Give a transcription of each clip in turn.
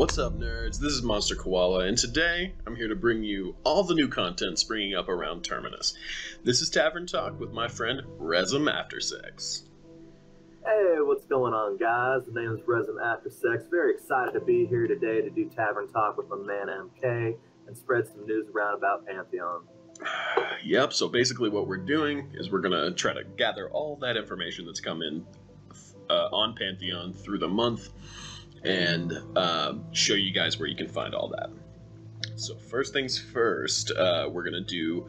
What's up, nerds? This is MonsterKoala, and today I'm here to bring you all the new content springing up around Terminus. This is Tavern Talk with my friend Rezum After Sex. Hey, what's going on, guys? The name is Rezum After Sex. Very excited to be here today to do Tavern Talk with my man MK and spread some news around about Pantheon. Yep, so basically what we're doing is we're going to try to gather all that information that's come in on Pantheon through the month and show you guys where you can find all that. So first things first, we're going to do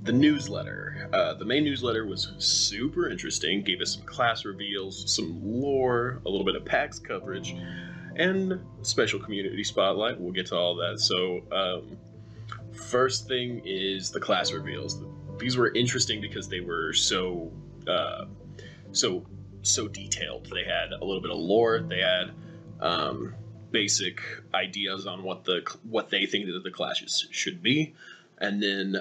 the newsletter. The main newsletter was super interesting, gave us some class reveals, some lore, a little bit of PAX coverage, and special community spotlight. We'll get to all that. So first thing is the class reveals. These were interesting because they were so detailed. They had a little bit of lore. They had basic ideas on what they think that the classes should be, and then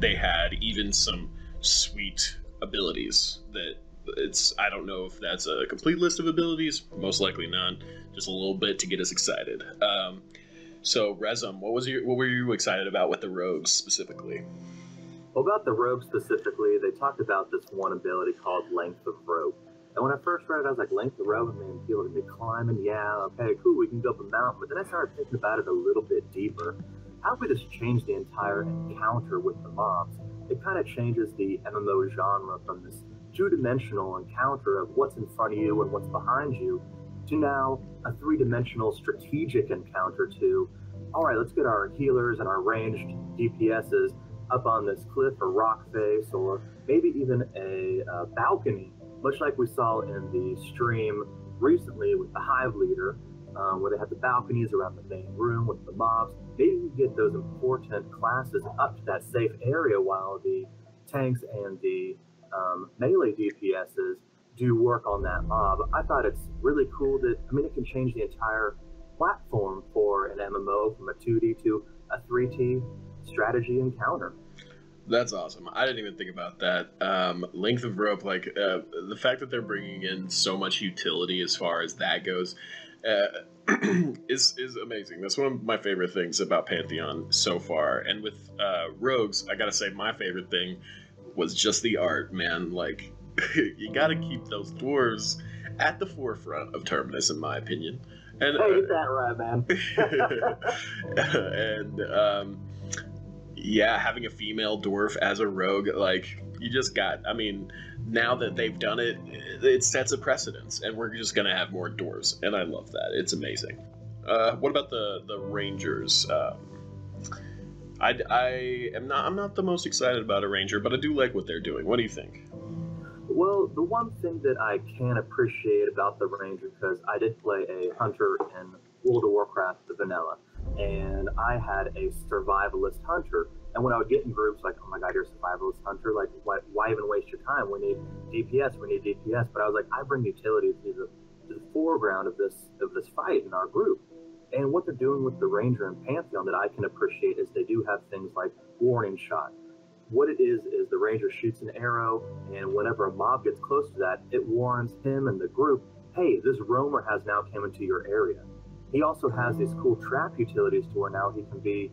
they had even some sweet abilities that I don't know if that's a complete list of abilities, most likely not, just a little bit to get us excited. So Rezum, what were you excited about with the rogues specifically? Well, about the rogue specifically, they talked about this one ability called Length of Rope. And when I first read it, I was like, length of rope, I mean, people can be climbing, yeah, okay, cool, we can go up a mountain. But then I started thinking about it a little bit deeper. How if we just change the entire encounter with the mobs? It kind of changes the MMO genre from this two-dimensional encounter of what's in front of you and what's behind you to now a three-dimensional strategic encounter to, all right, let's get our healers and our ranged DPSs up on this cliff or rock face or maybe even a balcony, much like we saw in the stream recently with the Hive Leader, where they had the balconies around the main room with the mobs. Maybe you get those important classes up to that safe area while the tanks and the melee DPSs do work on that mob. I thought it's really cool that, I mean, it can change the entire platform for an MMO from a 2D to a 3D strategy encounter. That's awesome. I didn't even think about that. Length of rope, like the fact that they're bringing in so much utility as far as that goes, is amazing. That's one of my favorite things about Pantheon so far. And with rogues, I gotta say my favorite thing was just the art, man. Like, you gotta keep those dwarves at the forefront of Terminus, in my opinion. And hey, that right, man. and yeah, having a female dwarf as a rogue, like, you just got, I mean, now that they've done it, it sets a precedence, and we're just gonna have more dwarves, and I love that. It's amazing. What about the Rangers? I'm not the most excited about a Ranger, but I do like what they're doing. What do you think? Well, the one thing that I can appreciate about the Ranger, because I did play a hunter in World of Warcraft, the vanilla, and I had a survivalist hunter. And when I would get in groups like, oh my god, you're a survivalist hunter, like, why even waste your time? We need DPS, we need DPS. But I was like, I bring utility to the foreground of this fight in our group. And what they're doing with the Ranger and Pantheon that I can appreciate is they do have things like warning shot. What it is the Ranger shoots an arrow, and whenever a mob gets close to that, it warns him and the group, hey, this roamer has now come into your area. He also has these cool trap utilities to where now he can be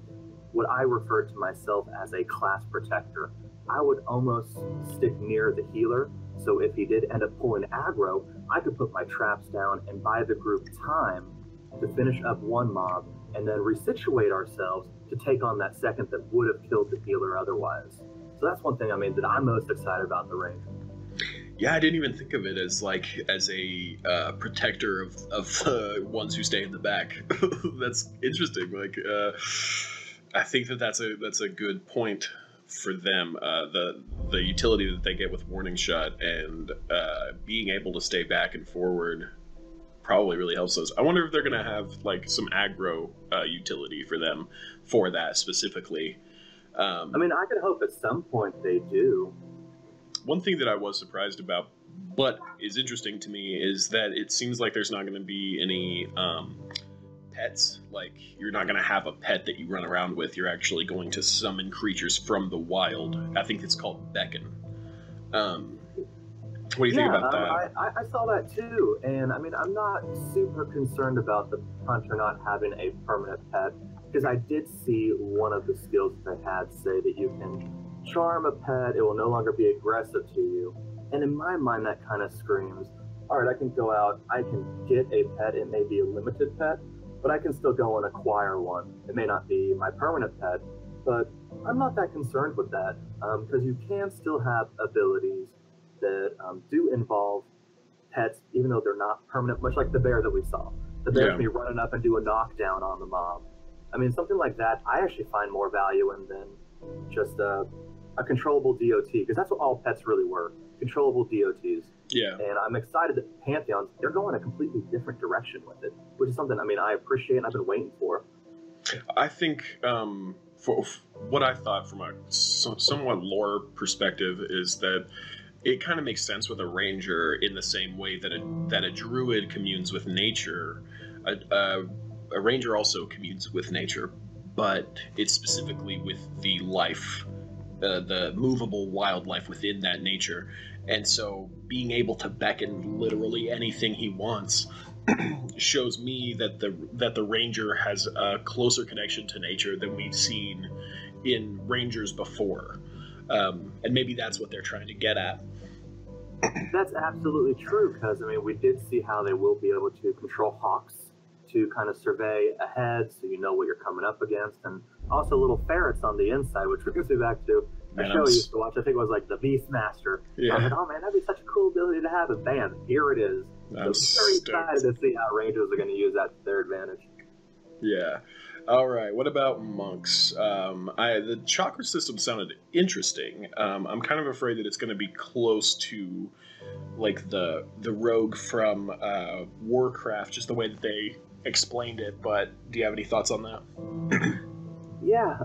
what I refer to myself as a class protector. I would almost stick near the healer, so if he did end up pulling aggro, I could put my traps down and buy the group time to finish up one mob and then resituate ourselves to take on that second that would have killed the healer otherwise. So that's one thing, I mean, that I'm most excited about the Ranger. Yeah, I didn't even think of it as a protector of ones who stay in the back. That's interesting. Like, I think that's a good point for them. The utility that they get with warning shot and being able to stay back and forward probably really helps us. I wonder if they're gonna have like some aggro utility for them for that specifically. I mean, I could hope at some point they do. One thing that I was surprised about, but is interesting to me, is that it seems like there's not going to be any pets. Like, you're not going to have a pet that you run around with. You're actually going to summon creatures from the wild. I think it's called Beckon. What do you think Yeah, about that? I saw that too, and I mean, I'm not super concerned about the hunter not having a permanent pet, because I did see one of the skills that they had say that you can charm a pet, it will no longer be aggressive to you. And in my mind, that kind of screams, all right, I can go out, I can get a pet, it may be a limited pet, but I can still go and acquire one. It may not be my permanent pet, but I'm not that concerned with that, because you can still have abilities that do involve pets, even though they're not permanent, much like the bear that we saw. The bear Yeah. can be running up and do a knockdown on the mob. I mean, something like that, I actually find more value in than just a controllable DOT, because that's what all pets really were, controllable DOTs. Yeah. And I'm excited that Pantheon, they're going a completely different direction with it, which is something, I mean, I appreciate and I've been waiting for. I think for what I thought from a somewhat lore perspective is that it kind of makes sense with a ranger in the same way that a druid communes with nature. A ranger also communes with nature, but it's specifically with the life, the movable wildlife within that nature. And so being able to beckon literally anything he wants shows me that the ranger has a closer connection to nature than we've seen in rangers before. And maybe that's what they're trying to get at. That's absolutely true, because I mean, we did see how they will be able to control hawks to kind of survey ahead, so you know what you're coming up against, and also little ferrets on the inside, which brings me back to a show I used to watch. I think it was like the Beastmaster. Yeah. I was like, oh man, that'd be such a cool ability to have, and bam, here it is. So I'm very excited to see how Rangers are going to use that to their advantage. Yeah. All right. What about monks? The chakra system sounded interesting. I'm kind of afraid that it's going to be close to like the rogue from Warcraft, just the way that they explained it. But do you have any thoughts on that? Yeah.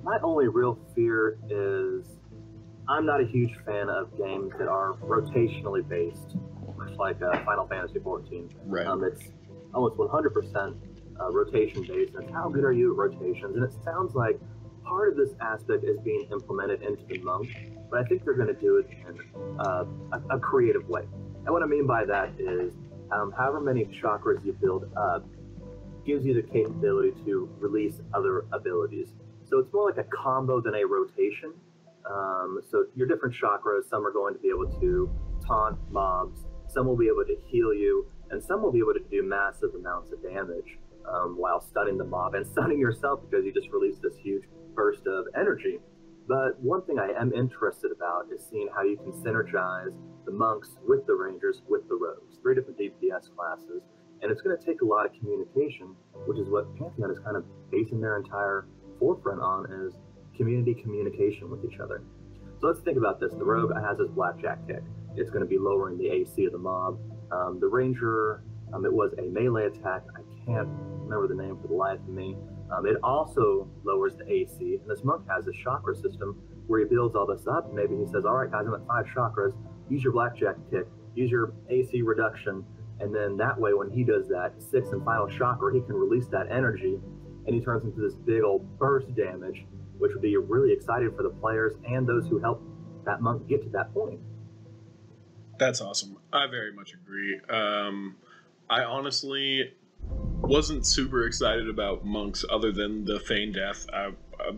My only real fear is I'm not a huge fan of games that are rotationally based, much like Final Fantasy XIV. Right. It's almost 100% rotation based, and how good are you at rotations? And it sounds like part of this aspect is being implemented into the monk, but I think they're going to do it in a creative way. And what I mean by that is however many chakras you build up gives you the capability to release other abilities. So it's more like a combo than a rotation. So your different chakras, some are going to be able to taunt mobs, some will be able to heal you, and some will be able to do massive amounts of damage while stunning the mob and stunning yourself, because you just released this huge burst of energy. But one thing I am interested about is seeing how you can synergize the monks with the rangers with the rogues. 3 different DPS classes, and it's going to take a lot of communication, which is what Pantheon is kind of basing their entire forefront on, is community communication with each other. So let's think about this. The rogue has his blackjack kick. It's going to be lowering the AC of the mob. The ranger, it was a melee attack. I can't remember the name for the life of me. It also lowers the AC, and this monk has a chakra system where he builds all this up. Maybe he says, all right, guys, I'm at 5 chakras. Use your blackjack kick. Use your AC reduction. And then that way, when he does that 6th and final chakra, he can release that energy, and he turns into this big old burst damage, which would be really exciting for the players and those who help that monk get to that point. That's awesome. I very much agree. I honestly wasn't super excited about monks other than the feign death,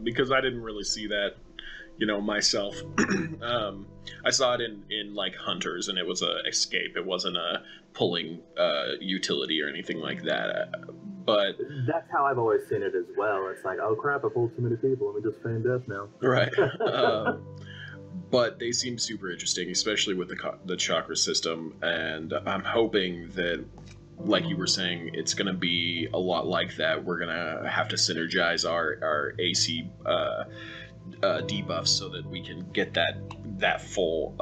because I didn't really see that, myself. I saw it in like hunters, and it was a escape. It wasn't a pulling utility or anything like that. But that's how I've always seen it as well. It's like, oh crap, I pulled too many people. Let me just feign death now. Right. But they seem super interesting, especially with the chakra system, and I'm hoping that, like you were saying, it's going to be a lot like that. We're going to have to synergize our AC debuffs so that we can get that full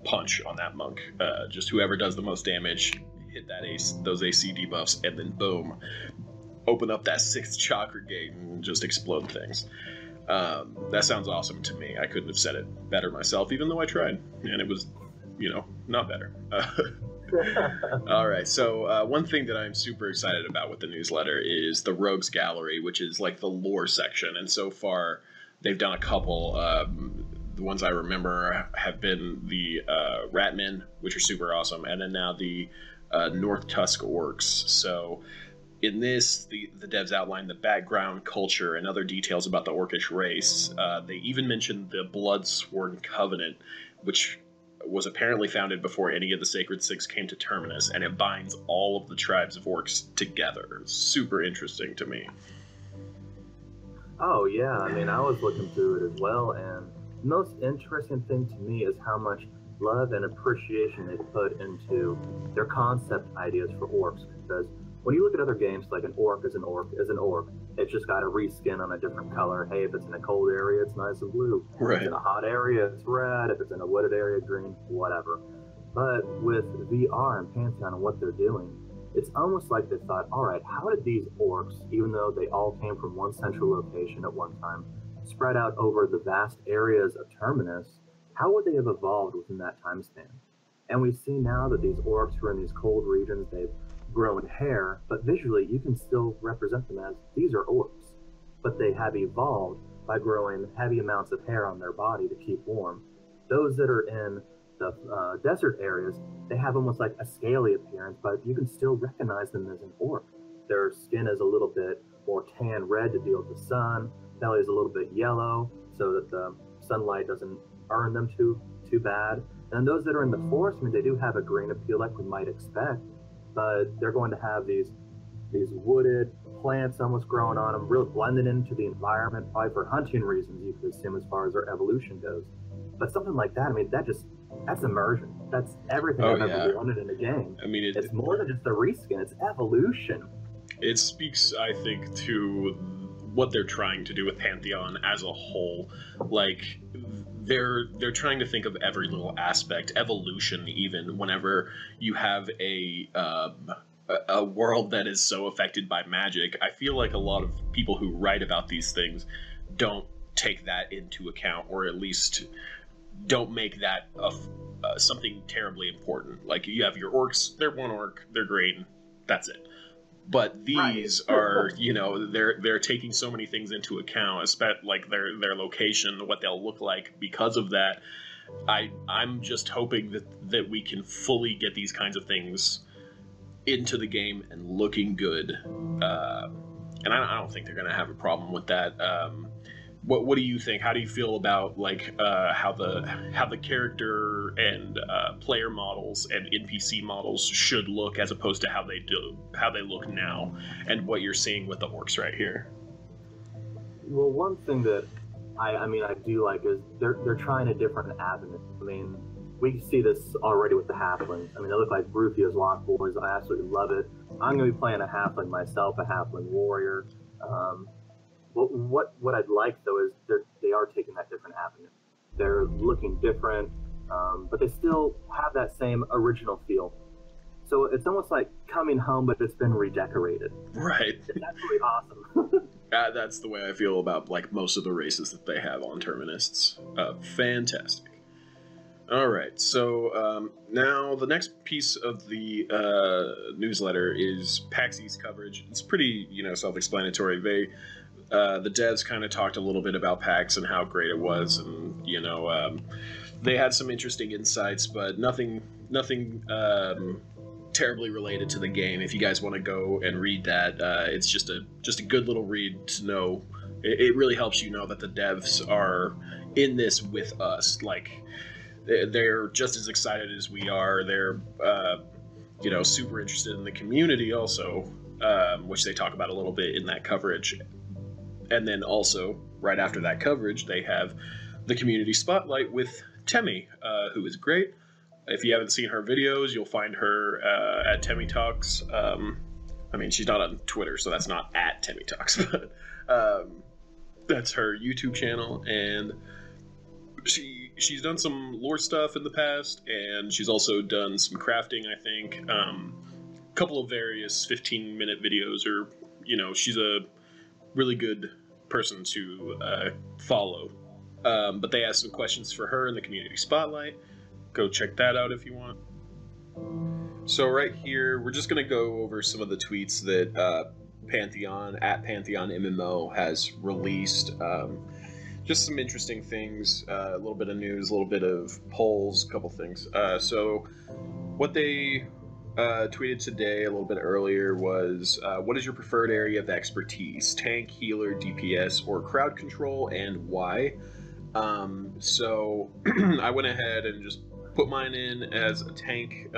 punch on that monk. Just whoever does the most damage, hit those AC debuffs, and then boom, open up that 6th chakra gate and just explode things. That sounds awesome to me. I couldn't have said it better myself, even though I tried, and it was, not better. All right, so one thing that I'm super excited about with the newsletter is the Rogues Gallery, which is like the lore section, and so far they've done a couple. the ones I remember have been the Ratmen, which are super awesome, and then now the North Tusk Orcs. So in this, the devs outline the background, culture, and other details about the Orcish race. They even mentioned the Bloodsworn Covenant, which was apparently founded before any of the Sacred Six came to Terminus, and it binds all of the tribes of orcs together. Super interesting to me. Oh yeah, I mean, I was looking through it as well, and the most interesting thing to me is how much love and appreciation they put into their concept ideas for orcs. Because when you look at other games, like an orc is an orc is an orc, it's just got a reskin on a different color. Hey, if it's in a cold area, it's nice and blue. Right. If it's in a hot area, it's red. If it's in a wooded area, green, whatever. But with VR and Pantheon and what they're doing, it's almost like they thought, all right, how did these orcs, even though they all came from one central location at one time, spread out over the vast areas of Terminus, how would they have evolved within that time span? And we see now that these orcs who are in these cold regions, they've grown hair, but visually you can still represent them as these are orcs. But they have evolved by growing heavy amounts of hair on their body to keep warm. Those that are in the desert areas, they have almost like a scaly appearance, but you can still recognize them as an orc. Their skin is a little bit more tan red to deal with the sun, belly is a little bit yellow so that the sunlight doesn't burn them too bad. And those that are in the forest, I mean, they do have a green appeal like we might expect, but they're going to have these wooded plants almost growing on them, really blending into the environment, probably for hunting reasons, you could assume, as far as their evolution goes. But something like that, I mean, that's immersion. That's everything I've ever wanted in a game. I mean, it's more than just a reskin, it's evolution. It speaks, I think, to what they're trying to do with Pantheon as a whole. Like, they're trying to think of every little aspect, evolution even, whenever you have a world that is so affected by magic. I feel like a lot of people who write about these things don't take that into account, or at least don't make that something terribly important. Like, you have your orcs, they're one orc, they're great, that's it. But these are, you know, they're taking so many things into account, especially like their location, what they'll look like because of that. I'm just hoping that we can fully get these kinds of things into the game and looking good. And I don't think they're going to have a problem with that. What do you think? How do you feel about like how the character and player models and NPC models should look as opposed to how they look now, and what you're seeing with the orcs right here? Well, one thing that I do like is they're trying a different avenue. I mean, we see this already with the halflings. I mean, they look like Rufio's Lost Boys. I absolutely love it. I'm going to be playing a halfling myself, a halfling warrior. What I'd like, though, is they are taking that different avenue. They're looking different, but they still have that same original feel. So it's almost like coming home, but it's been redecorated. Right. It's absolutely awesome. That's the way I feel about like most of the races that they have on Terminists. Fantastic. All right, so now the next piece of the newsletter is PAX's coverage. It's pretty, self-explanatory. The devs kind of talked a little bit about PAX and how great it was, and they had some interesting insights, but nothing terribly related to the game. If you guys want to go and read that, it's just a good little read to know. It really helps you know that the devs are in this with us. Like, they're just as excited as we are. They're super interested in the community also, which they talk about a little bit in that coverage. And then also, right after that coverage, they have the community spotlight with Temi, who is great. If you haven't seen her videos, you'll find her at Temi Talks. She's not on Twitter, so that's not at Temi Talks, but that's her YouTube channel, and she's done some lore stuff in the past, and she's also done some crafting, I think. A couple of various 15-minute videos, or, she's a really good person to follow. But they asked some questions for her in the community spotlight. Go check that out if you want. So right here, we're just going to go over some of the tweets that Pantheon, at Pantheon MMO, has released. just some interesting things, a little bit of news, a little bit of polls, a couple things. So what they tweeted today a little bit earlier was, what is your preferred area of expertise? Tank, healer, DPS, or crowd control, and why? So I went ahead and just put mine in as a tank,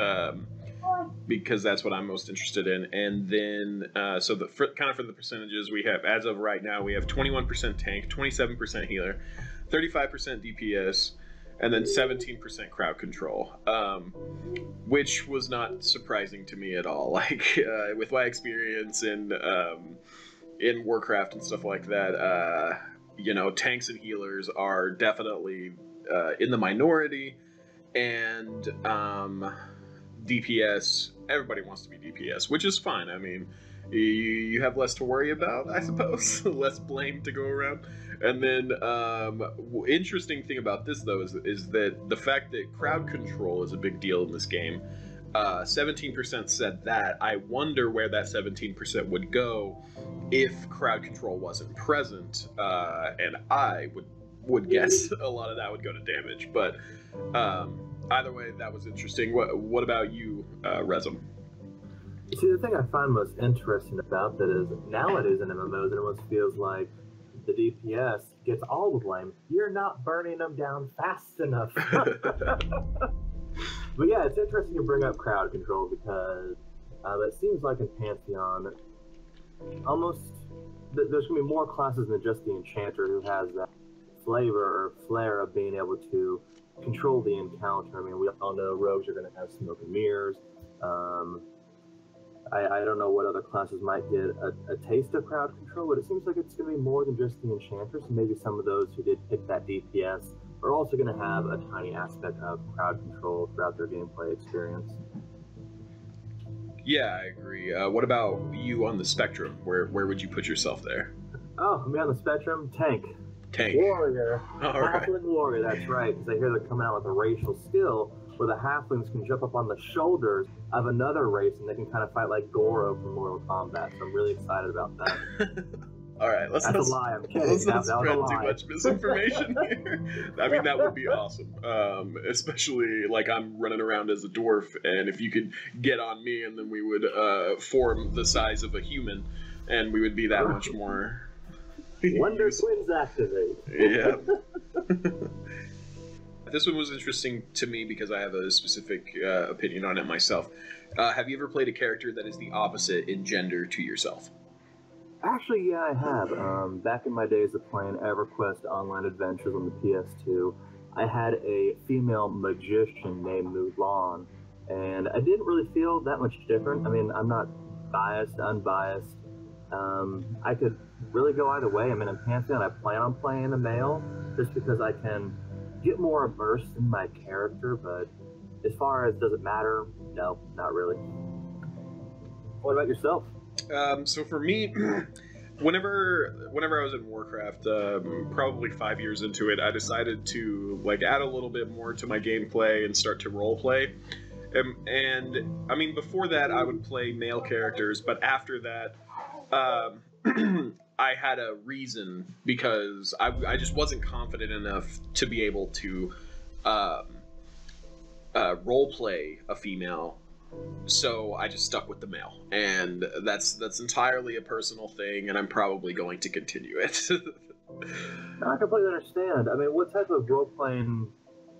because that's what I'm most interested in. And then, so for the percentages, we have, as of right now, we have 21% tank, 27% healer, 35% DPS, and then 17% crowd control, which was not surprising to me at all. Like, with my experience in Warcraft and stuff like that, you know, tanks and healers are definitely in the minority, and DPS, everybody wants to be DPS, which is fine. I mean, you have less to worry about, I suppose, less blame to go around. And then, interesting thing about this, though, is that the fact that crowd control is a big deal in this game. 17% said that. I wonder where that 17% would go if crowd control wasn't present, and I would guess a lot of that would go to damage. But either way, that was interesting. What about you, Rezum? See, the thing I find most interesting about that is nowadays in MMOs, it almost feels like the DPS gets all the blame. You're not burning them down fast enough. But yeah, it's interesting you bring up crowd control, because it seems like in Pantheon, almost there's going to be more classes than just the Enchanter who has that flavor or flair of being able to control the encounter. I mean, we all know rogues are going to have smoke and mirrors. I don't know what other classes might get a taste of crowd control, but it seems like it's going to be more than just the Enchanters. So maybe some of those who did pick that DPS are also going to have a tiny aspect of crowd control throughout their gameplay experience. Yeah, I agree. What about you on the spectrum? Where would you put yourself there? Oh, me on the spectrum? Tank. Tank. Warrior. All right. Halfling warrior, that's right. Because I hear they're coming out with a racial skill where the halflings can jump up on the shoulders of another race and they can kind of fight like Goro from Mortal Kombat. So I'm really excited about that. All right, let's That's not, a lie. I'm kidding. let's not That was spread a too lie. much misinformation here. I mean, that would be awesome. Especially, like, I'm running around as a dwarf, and if you could get on me, and then we would form the size of a human, and we would be that much more... Wonder Twins activate. Yeah. This one was interesting to me because I have a specific opinion on it myself. Have you ever played a character that is the opposite in gender to yourself? Actually, yeah, I have. Back in my days of playing EverQuest Online Adventures on the PS2, I had a female magician named Mulan, and I didn't really feel that much different. I mean, I'm not biased, unbiased. I could really go either way. I mean, in Pantheon, I plan on playing a male just because I can get more immersed in my character, but as far as does it matter, no, not really. What about yourself? So for me, whenever I was in Warcraft, probably 5 years into it, I decided to like add a little bit more to my gameplay and start to role play. And I mean, before that, I would play male characters, but after that, I had a reason because I just wasn't confident enough to be able to role play a female. So I just stuck with the male, and that's entirely a personal thing, and I'm probably going to continue it. I completely understand. I mean, what type of role playing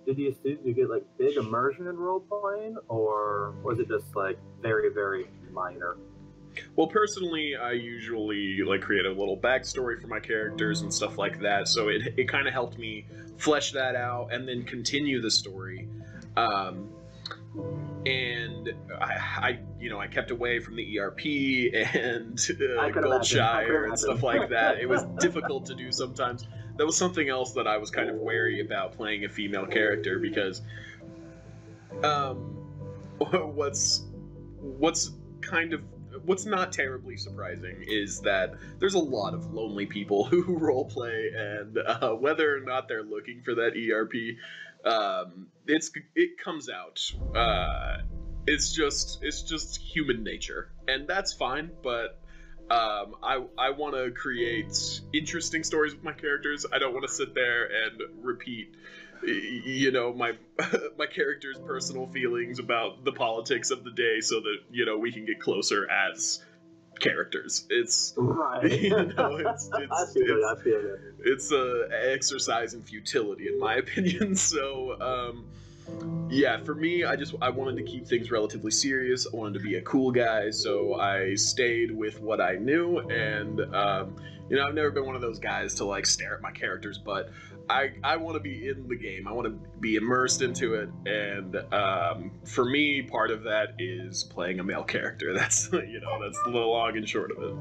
did you do? Did you get like big immersion in role playing, or was it just like very, very minor? Well, personally, I usually like create a little backstory for my characters and stuff like that, so it kind of helped me flesh that out and then continue the story. And I kept away from the ERP and Goldshire and stuff like that. It was difficult to do sometimes. That was something else that I was kind of wary about playing a female character because what's not terribly surprising is that there's a lot of lonely people who roleplay, and whether or not they're looking for that ERP, it comes out. It's just human nature, and that's fine. But I want to create interesting stories with my characters. I don't want to sit there and repeat, you know, my my character's personal feelings about the politics of the day, so that, you know, we can get closer as characters. It's right. You know, I feel it. it's a exercise in futility, in my opinion. So yeah, for me, I wanted to keep things relatively serious. I wanted to be a cool guy, so I stayed with what I knew. And you know, I've never been one of those guys to like stare at my characters, but I want to be in the game. I want to be immersed into it, and for me, part of that is playing a male character. That's, you know, that's the long and short of it.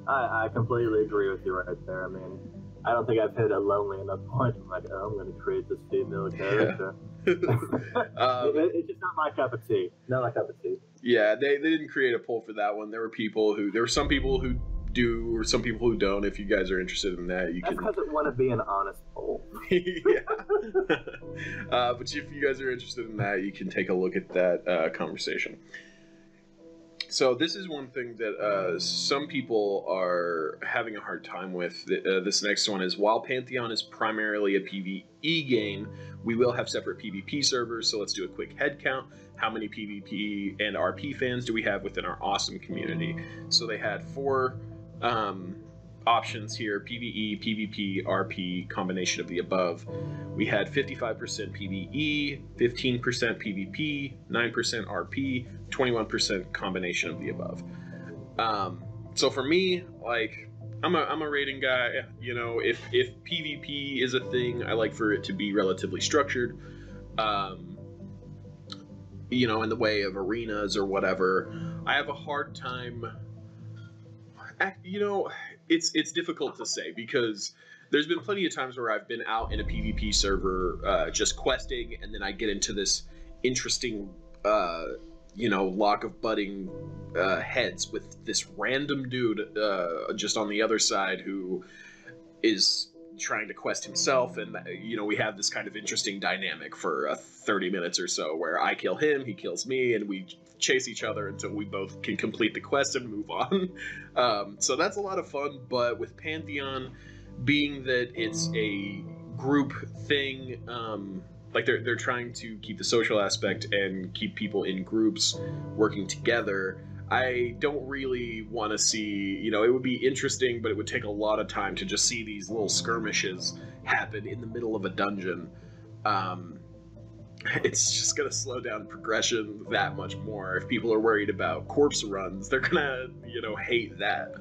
I completely agree with you right there. I mean, I don't think I've hit a lonely enough point. I'm like, oh, I'm going to create this female character. Yeah. It's just not my cup of tea. Not my cup of tea. Yeah, they didn't create a poll for that one. There were some people who do, or some people who don't. If you guys are interested in that, That's because it want to be an honest poll. Yeah. But if you guys are interested in that, you can take a look at that conversation. So this is one thing that some people are having a hard time with. This next one is, while Pantheon is primarily a PvE game, we will have separate PvP servers. So let's do a quick head count. How many PvP and RP fans do we have within our awesome community? So they had 4 options here: PvE, PvP, RP, combination of the above. We had 55% PvE, 15% PvP, 9% RP, 21% combination of the above. So for me, like, I'm a rating guy. You know, if PvP is a thing, I like for it to be relatively structured. You know, in the way of arenas or whatever. I have a hard time. You know, it's difficult to say, because there's been plenty of times where I've been out in a PvP server just questing, and then I get into this interesting, you know, lock of butting heads with this random dude just on the other side who is trying to quest himself, and you know, we have this kind of interesting dynamic for 30 minutes or so, where I kill him, he kills me, and we chase each other until we both can complete the quest and move on. So that's a lot of fun. But with Pantheon, being that it's a group thing, like they're trying to keep the social aspect and keep people in groups working together, I don't really want to see, you know, it would be interesting, but it would take a lot of time to just see these little skirmishes happen in the middle of a dungeon. It's just going to slow down progression that much more. If people are worried about corpse runs, they're going to, you know, hate that.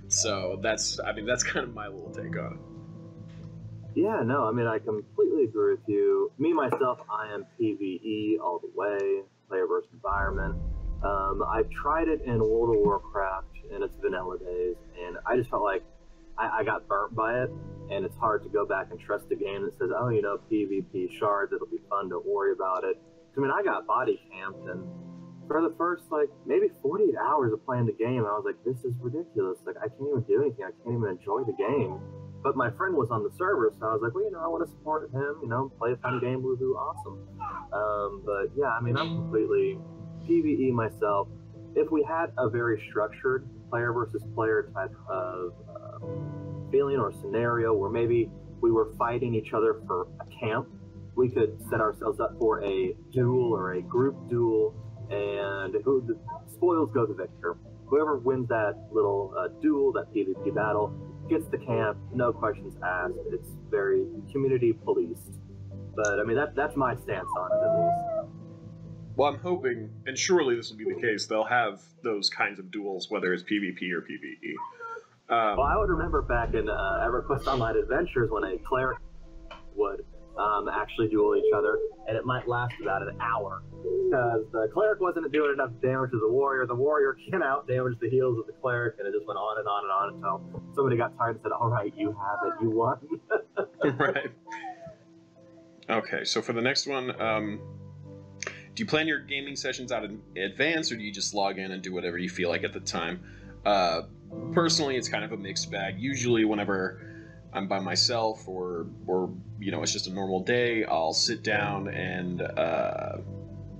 So that's kind of my little take on it. Yeah, no, I mean, I completely agree with you. Me, myself, I am PvE all the way, player versus environment. I've tried it in World of Warcraft in its vanilla days, and I just felt like I got burnt by it, and it's hard to go back and trust a game that says, oh, you know, PvP shards, it'll be fun, don't worry about it. I mean, I got body camped, and for the first, like, maybe 48 hours of playing the game, I was like, this is ridiculous. Like, I can't even do anything. I can't even enjoy the game. But my friend was on the server, so I was like, well, you know, I want to support him, you know, play a fun game, woohoo, awesome. But yeah, I mean, I'm completely PvE myself. If we had a very structured player versus player type of feeling or scenario where maybe we were fighting each other for a camp, we could set ourselves up for a duel or a group duel, and who the spoils go to victor. Whoever wins that little duel, that PvP battle, gets the camp, no questions asked. It's very community policed. But I mean, that's my stance on it, at least. Well, I'm hoping, and surely this will be the case, they'll have those kinds of duels, whether it's PvP or PvE. Well, I would remember back in EverQuest Online Adventures when a cleric would actually duel each other, and it might last about an hour. Because the cleric wasn't doing enough damage to the warrior came out, damaged the heals of the cleric, and it just went on and on and on until somebody got tired and said, all right, you have it, you won. Right. Okay, so for the next one, do you plan your gaming sessions out in advance, or do you just log in and do whatever you feel like at the time? Personally, it's kind of a mixed bag. Usually whenever I'm by myself or you know, it's just a normal day, I'll sit down and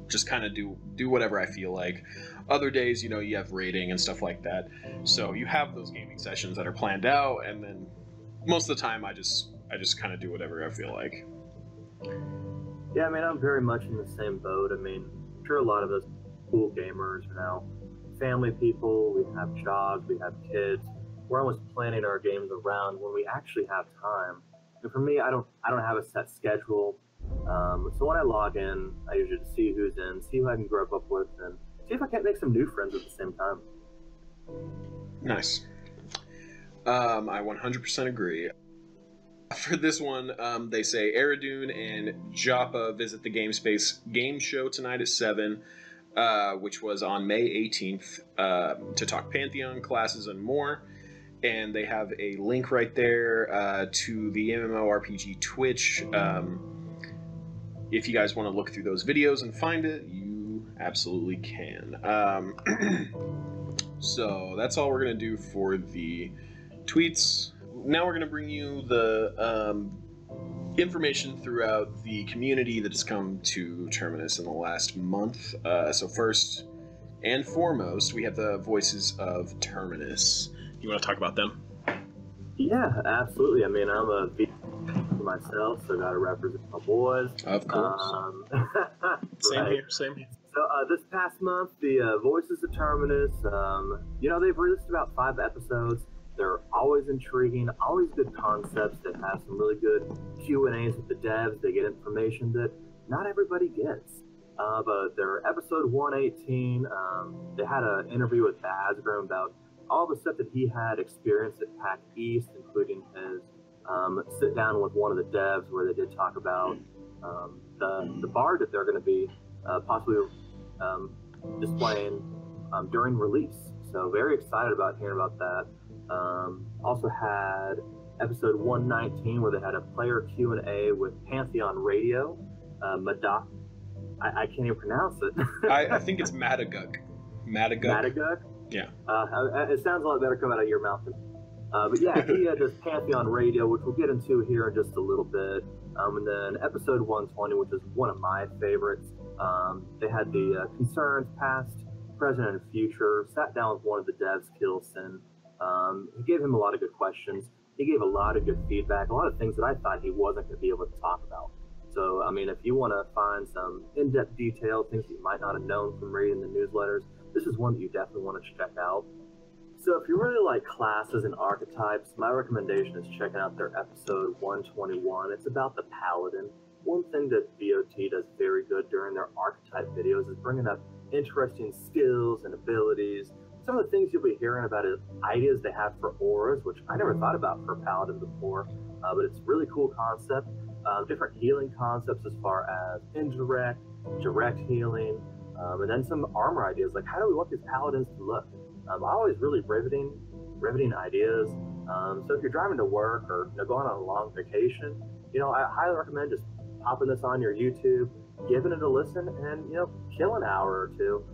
just kind of do whatever I feel like. Other days, you know, you have raiding and stuff like that. So you have those gaming sessions that are planned out, and then most of the time I just kind of do whatever I feel like. Yeah, I mean, I'm very much in the same boat. I mean, I'm sure a lot of us cool gamers are now family people. We have jobs, we have kids. We're almost planning our games around when we actually have time. And for me, I don't have a set schedule. So when I log in, I usually see who's in, see who I can grow up with, and see if I can't make some new friends at the same time. Nice. I 100% agree. For this one, they say Eridune and Joppa visit the GameSpace game show tonight at 7, which was on May 18th, to talk Pantheon, classes, and more. And they have a link right there to the MMORPG Twitch. If you guys want to look through those videos and find it, you absolutely can. So that's all we're going to do for the tweets. Now we're going to bring you the information throughout the community that has come to Terminus in the last month. So first and foremost, we have the Voices of Terminus. You want to talk about them? Yeah, absolutely. I mean, I'm a V myself, so got to represent my boys. Of course. Same right. here. Same here. So this past month, the Voices of Terminus, you know, they've released about 5 episodes. They're always intriguing, always good concepts that have some really good Q&As with the devs. They get information that not everybody gets. But their episode 118, they had an interview with Basgrim about all the stuff that he had experienced at PAC East, including his sit down with one of the devs where they did talk about the bard that they're going to be possibly displaying during release. So very excited about hearing about that. Also had episode 119 where they had a player Q&A with Pantheon Radio. Madak, I can't even pronounce it. I think it's Madagug. Madagug? Yeah. It sounds a lot better coming out of your mouth. But yeah, he does Pantheon Radio, which we'll get into here in just a little bit. And then episode 120, which is one of my favorites. They had the concerns past, present, and future. Sat down with one of the devs, Kilson. He gave him a lot of good questions. He gave a lot of good feedback, a lot of things that I thought he wasn't going to be able to talk about. So, I mean, if you want to find some in-depth detail, things that you might not have known from reading the newsletters, this is one that you definitely want to check out. So if you really like classes and archetypes, my recommendation is checking out their episode 121. It's about the Paladin. One thing that VOT does very good during their archetype videos is bringing up interesting skills and abilities. Some of the things you'll be hearing about is ideas they have for auras, which I never thought about for Paladin before, but it's a really cool concept. Different healing concepts as far as indirect, direct healing, and then some armor ideas, like how do we want these Paladins to look? Always really riveting ideas. So if you're driving to work or going on a long vacation, I highly recommend just popping this on your YouTube, giving it a listen, and kill an hour or two.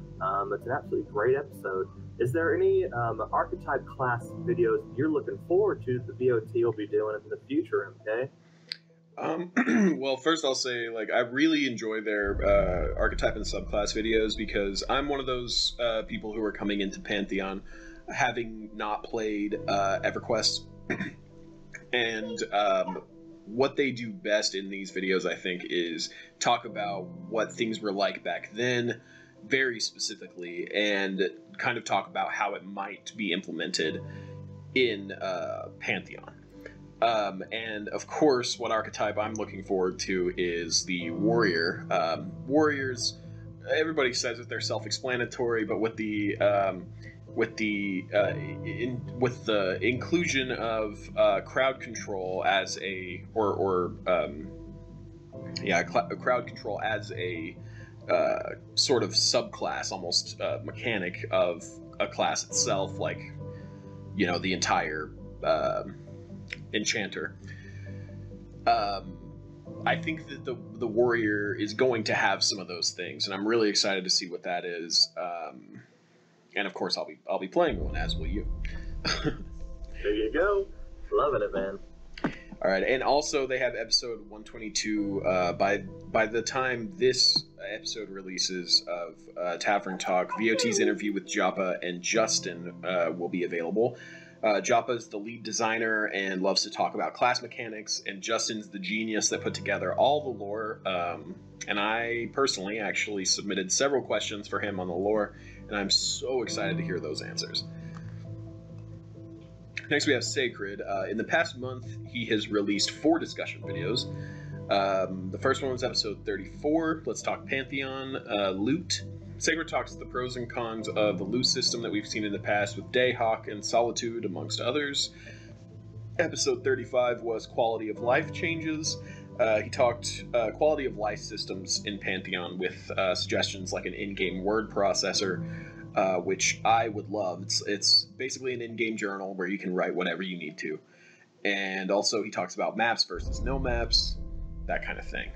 It's an absolutely great episode. Is there any archetype class videos you're looking forward to that the VOT will be doing in the future, MK? Well, first I'll say, I really enjoy their archetype and subclass videos because I'm one of those people who are coming into Pantheon having not played EverQuest. And what they do best in these videos, I think, is talk about what things were like back then, very specifically, and kind of talk about how it might be implemented in Pantheon. And of course, what archetype I'm looking forward to is the warrior. Warriors, everybody says that they're self-explanatory, but with the inclusion of crowd control as crowd control as a sort of subclass, almost mechanic of a class itself, the entire enchanter. I think that the warrior is going to have some of those things, and I'm really excited to see what that is. And of course, I'll be playing one, as will you. There you go, loving it, man. All right, and also they have episode 122. By the time this episode releases of Tavern Talk, VOT's interview with Joppa and Justin will be available. Joppa's the lead designer and loves to talk about class mechanics, and Justin's the genius that put together all the lore. And I personally actually submitted several questions for him on the lore, and I'm so excited to hear those answers. Next we have Sacred. In the past month, he has released 4 discussion videos. The first one was episode 34, Let's Talk Pantheon, Loot. Sacred talks the pros and cons of the loot system that we've seen in the past with Dayhawk and Solitude, amongst others. Episode 35 was Quality of Life Changes. He talked quality of life systems in Pantheon with suggestions like an in-game word processor, which I would love. It's basically an in-game journal where you can write whatever you need to. And also he talks about maps versus no maps, that kind of thing.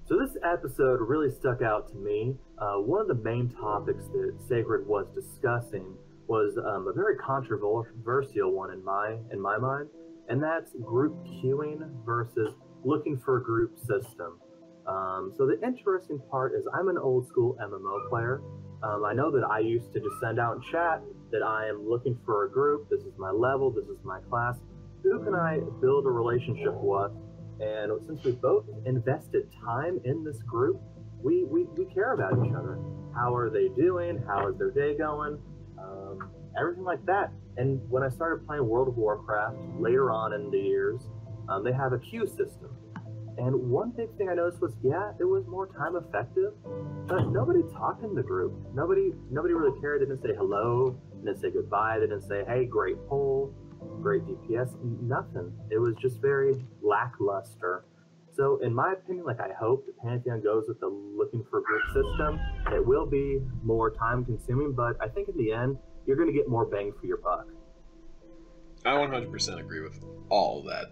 So this episode really stuck out to me. One of the main topics that Sacred was discussing was a very controversial one in my mind, and that's group queuing versus looking for a group system. So the interesting part is I'm an old school MMO player. I know that I used to just send out in chat that I am looking for a group. This is my level. This is my class. Who can I build a relationship with? And since we both invested time in this group, we care about each other. How are they doing? How is their day going? Everything like that. And when I started playing World of Warcraft later on in the years, they have a queue system. And one big thing I noticed was, yeah, it was more time effective, but nobody talked in the group. Nobody really cared. They didn't say hello. They didn't say goodbye. They didn't say, hey, great poll, great DPS, nothing. It was just very lackluster. So in my opinion, like I hope the Pantheon goes with the looking for group system. It will be more time consuming, but I think in the end, you're going to get more bang for your buck. I 100% agree with all of that.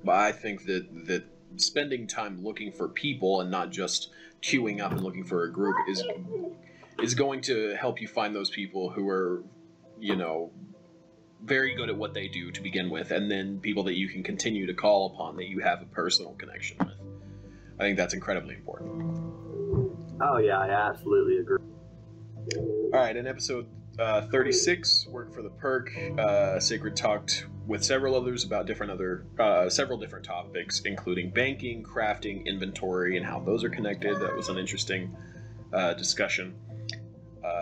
But I think that spending time looking for people and not just queuing up and looking for a group is going to help you find those people who are, very good at what they do to begin with, and then people that you can continue to call upon that you have a personal connection with. I think that's incredibly important. Oh yeah, I absolutely agree. All right, in episode 36, Work for the Perk, Sacred talked with several others about several different topics, including banking, crafting, inventory, and how those are connected. That was an interesting discussion.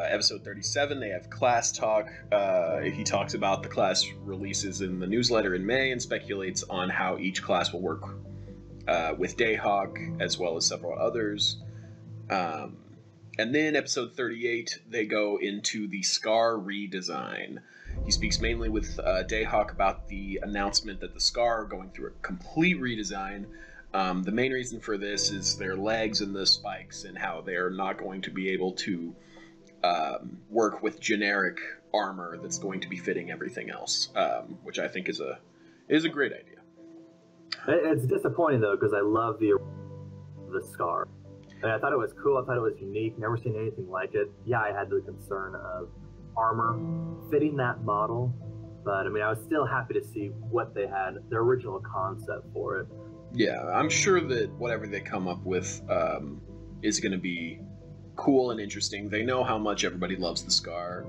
Episode 37, they have class talk. He talks about the class releases in the newsletter in May and speculates on how each class will work with Dayhawk, as well as several others. And then episode 38, they go into the Scar redesign. He speaks mainly with Dayhawk about the announcement that the Scar are going through a complete redesign. The main reason for this is their legs and the spikes, and how they're not going to be able to work with generic armor that's going to be fitting everything else, which I think is a great idea. It's disappointing though, because I love the Scar. And I thought it was cool. I thought it was unique. Never seen anything like it. Yeah, I had the concern of armor fitting that model, but I mean, I was still happy to see what they had, their original concept for it. Yeah, I'm sure that whatever they come up with is going to be cool and interesting. They know how much everybody loves the Scar.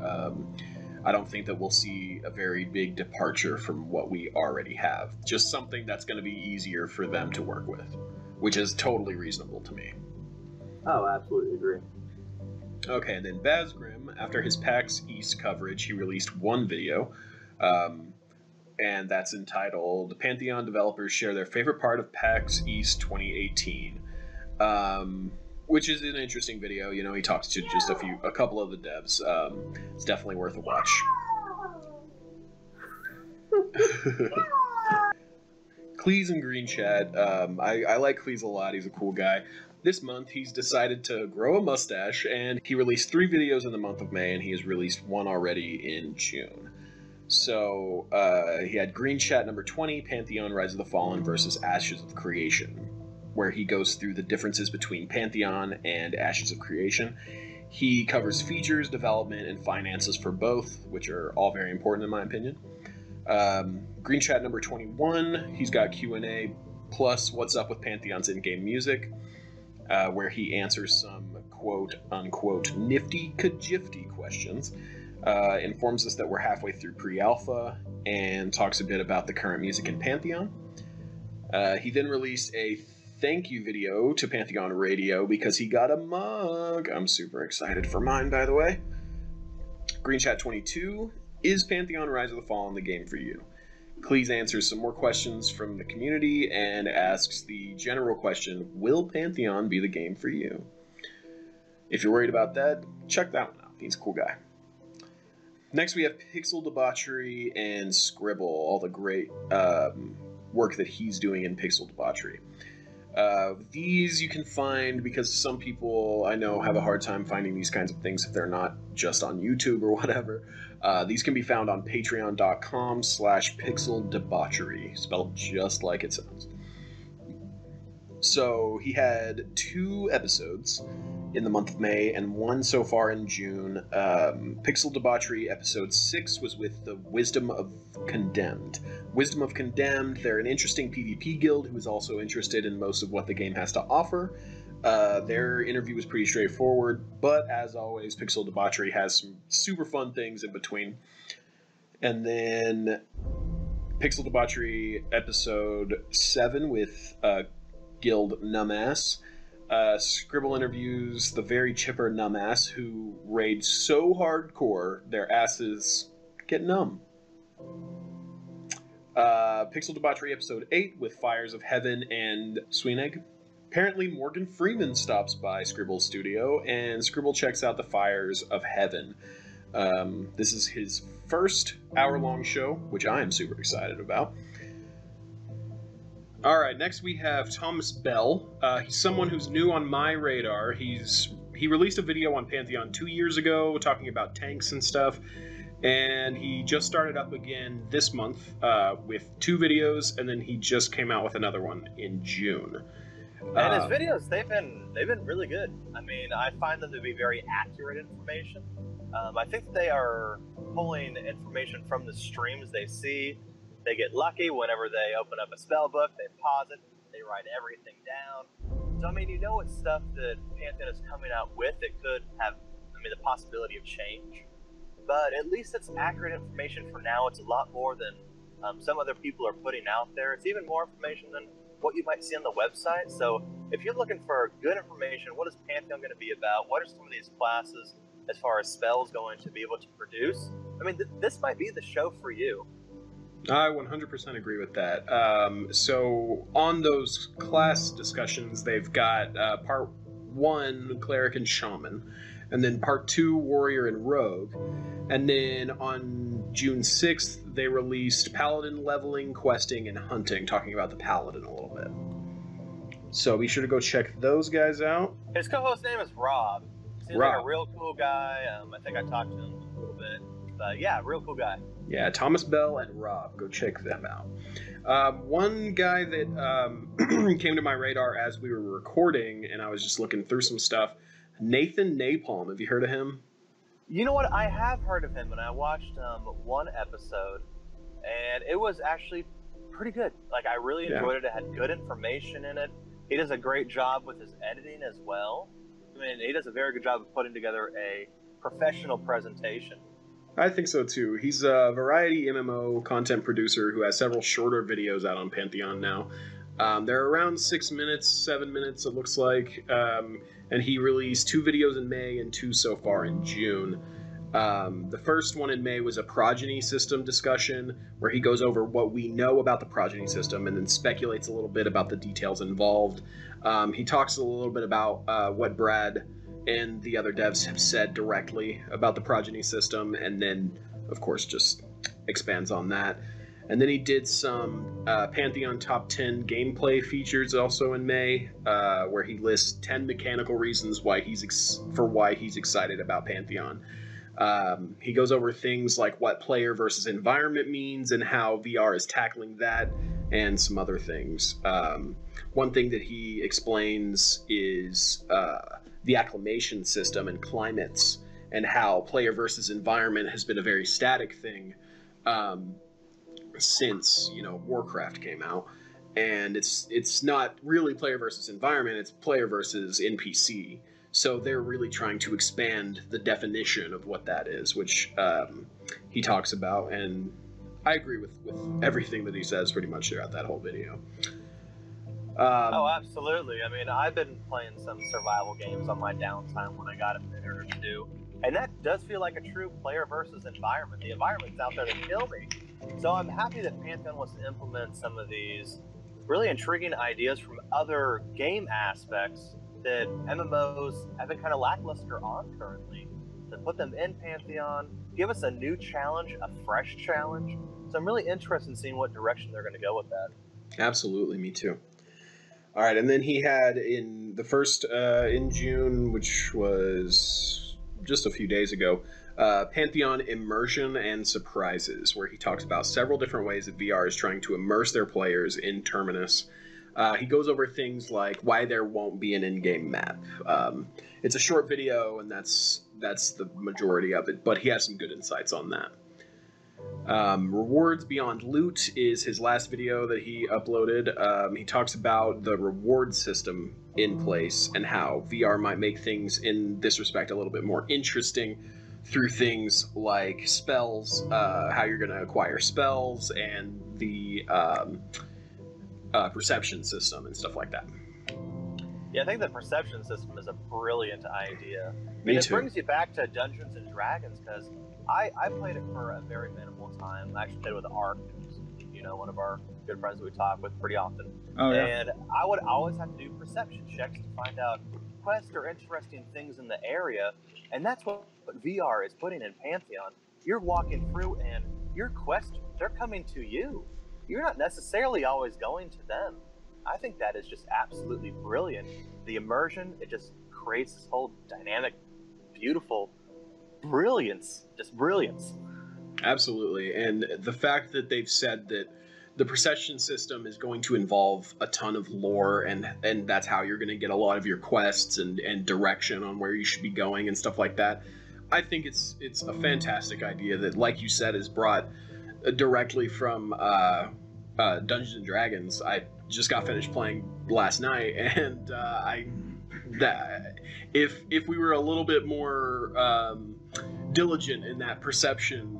I don't think that we'll see a very big departure from what we already have. Just something that's going to be easier for them to work with, which is totally reasonable to me. Oh, absolutely agree. Okay, and then Bazgrim, after his PAX East coverage, he released one video, and that's entitled Pantheon Developers Share Their Favorite Part of PAX East 2018. Which is an interesting video. He talks to just a couple of the devs. It's definitely worth a watch. Cleese in Green Chat. I like Cleese a lot. He's a cool guy. This month, he's decided to grow a mustache, and he released 3 videos in the month of May, and he has released one already in June. So, he had Green Chat number 20, Pantheon Rise of the Fallen versus Ashes of Creation, where he goes through the differences between Pantheon and Ashes of Creation. He covers features, development, and finances for both, which are all very important in my opinion. Green Chat number 21, he's got Q&A plus what's up with Pantheon's in-game music, where he answers some quote-unquote nifty-kajifty questions, informs us that we're halfway through pre-alpha, and talks a bit about the current music in Pantheon. He then released a thank you video to Pantheon Radio because he got a mug. I'm super excited for mine, by the way. Green Chat 22, is Pantheon Rise of the Fallen the game for you? Please answers some more questions from the community and asks the general question, will Pantheon be the game for you? If you're worried about that, check that one out. He's a cool guy. Next we have Pixel Debauchery and Scribble, all the great work that he's doing in Pixel Debauchery. These you can find because some people I know have a hard time finding these kinds of things if they're not just on YouTube or whatever. These can be found on patreon.com/pixeldebauchery, spelled just like it sounds. So he had 2 episodes in the month of May and 1 so far in June. Pixel Debauchery episode 6 was with the Wisdom of Condemned. Wisdom of Condemned, they're an interesting PvP guild who is also interested in most of what the game has to offer. Their interview was pretty straightforward, but as always, Pixel Debauchery has some super fun things in between. And then Pixel Debauchery episode 7 with Guild Numass. Scribble interviews the very chipper Numass who raid so hardcore their asses get numb. Pixel Debauchery episode 8 with Fires of Heaven and Sweenegg. Apparently Morgan Freeman stops by Scribble's studio and Scribble checks out the Fires of Heaven. This is his first hour-long show, which I am super excited about. Alright, next we have Thomas Bell. He's someone who's new on my radar. He released a video on Pantheon 2 years ago talking about tanks and stuff, and he just started up again this month with 2 videos, and then he just came out with another one in June. And his videos, they've been really good. I mean, I find them to be very accurate information. I think they are pulling information from the streams they see. They get lucky whenever they open up a spell book, they pause it, they write everything down. So, I mean, you know it's stuff that Pantheon is coming out with that could have, the possibility of change. But at least it's accurate information for now. It's a lot more than some other people are putting out there. It's even more information than what you might see on the website. So if you're looking for good information, what is Pantheon going to be about? What are some of these classes as far as spells going to be able to produce? I mean, this might be the show for you. I 100% agree with that. So on those class discussions, they've got part 1, Cleric and Shaman, and then part 2, Warrior and Rogue. And then on June 6th, they released Paladin leveling, questing, and hunting, talking about the Paladin a little bit. So be sure to go check those guys out. His co-host name is Rob. Seems Rob. like a real cool guy. I think I talked to him a little bit. But yeah, real cool guy. Yeah, Thomas Bell and Rob. Go check them out. One guy that came to my radar as we were recording, and I was just looking through some stuff, Nathan Napalm. Have you heard of him? You know what? I have heard of him, and I watched 1 episode, and it was actually pretty good. Like, I really enjoyed it. It had good information in it. He does a great job with his editing as well. I mean, he does a very good job of putting together a professional presentation. I think so too. He's a variety MMO content producer who has several shorter videos out on Pantheon now. They're around 6 minutes, 7 minutes it looks like, and he released 2 videos in May and 2 so far in June. The first one in May was a progeny system discussion where he goes over what we know about the progeny system and then speculates a little bit about the details involved. He talks a little bit about what Brad and the other devs have said directly about the progeny system, and then, of course, just expands on that. And then he did some Pantheon Top 10 gameplay features also in May, where he lists 10 mechanical reasons why he's excited about Pantheon. He goes over things like what player versus environment means and how VR is tackling that, and some other things. One thing that he explains is the acclimation system and climates, and how player versus environment has been a very static thing since Warcraft came out, and it's not really player versus environment, it's player versus NPC. So they're really trying to expand the definition of what that is, which he talks about, and I agree with everything that he says pretty much throughout that whole video. Oh, absolutely. I mean, I've been playing some survival games on my downtime when I got a minute to do, and that does feel like a true player versus environment. The environment's out there to kill me. So I'm happy that Pantheon wants to implement some of these really intriguing ideas from other game aspects that MMOs have been kind of lackluster on currently. To put them in Pantheon, give us a new challenge, a fresh challenge. So I'm really interested in seeing what direction they're going to go with that. Absolutely, me too. All right, and then he had in the first, in June, which was just a few days ago, Pantheon Immersion and Surprises, where he talks about several different ways that VR is trying to immerse their players in Terminus. He goes over things like why there won't be an in-game map. It's a short video, and that's the majority of it, but he has some good insights on that. Rewards Beyond Loot is his last video that he uploaded. He talks about the reward system in place and how VR might make things in this respect a little bit more interesting through things like spells, how you're going to acquire spells, and the perception system and stuff like that. Yeah, I think the perception system is a brilliant idea. Me it too. brings you back to Dungeons and Dragons, because I played it for a very minimal time. I actually played with Ark, who's, one of our good friends that we talk with pretty often. Oh, yeah. And I would always have to do perception checks to find out quests or interesting things in the area. And that's what VR is putting in Pantheon. You're walking through and your quests, they're coming to you. You're not necessarily always going to them. I think that is just absolutely brilliant. The immersion, it just creates this whole dynamic, beautiful brilliance. Just brilliance. Absolutely. And the fact that they've said that the perception system is going to involve a ton of lore, and that's how you're going to get a lot of your quests and direction on where you should be going and stuff like that. I think it's a fantastic idea that, like you said, is brought directly from Dungeons and Dragons. I just got finished playing last night, and if we were a little bit more diligent in that perception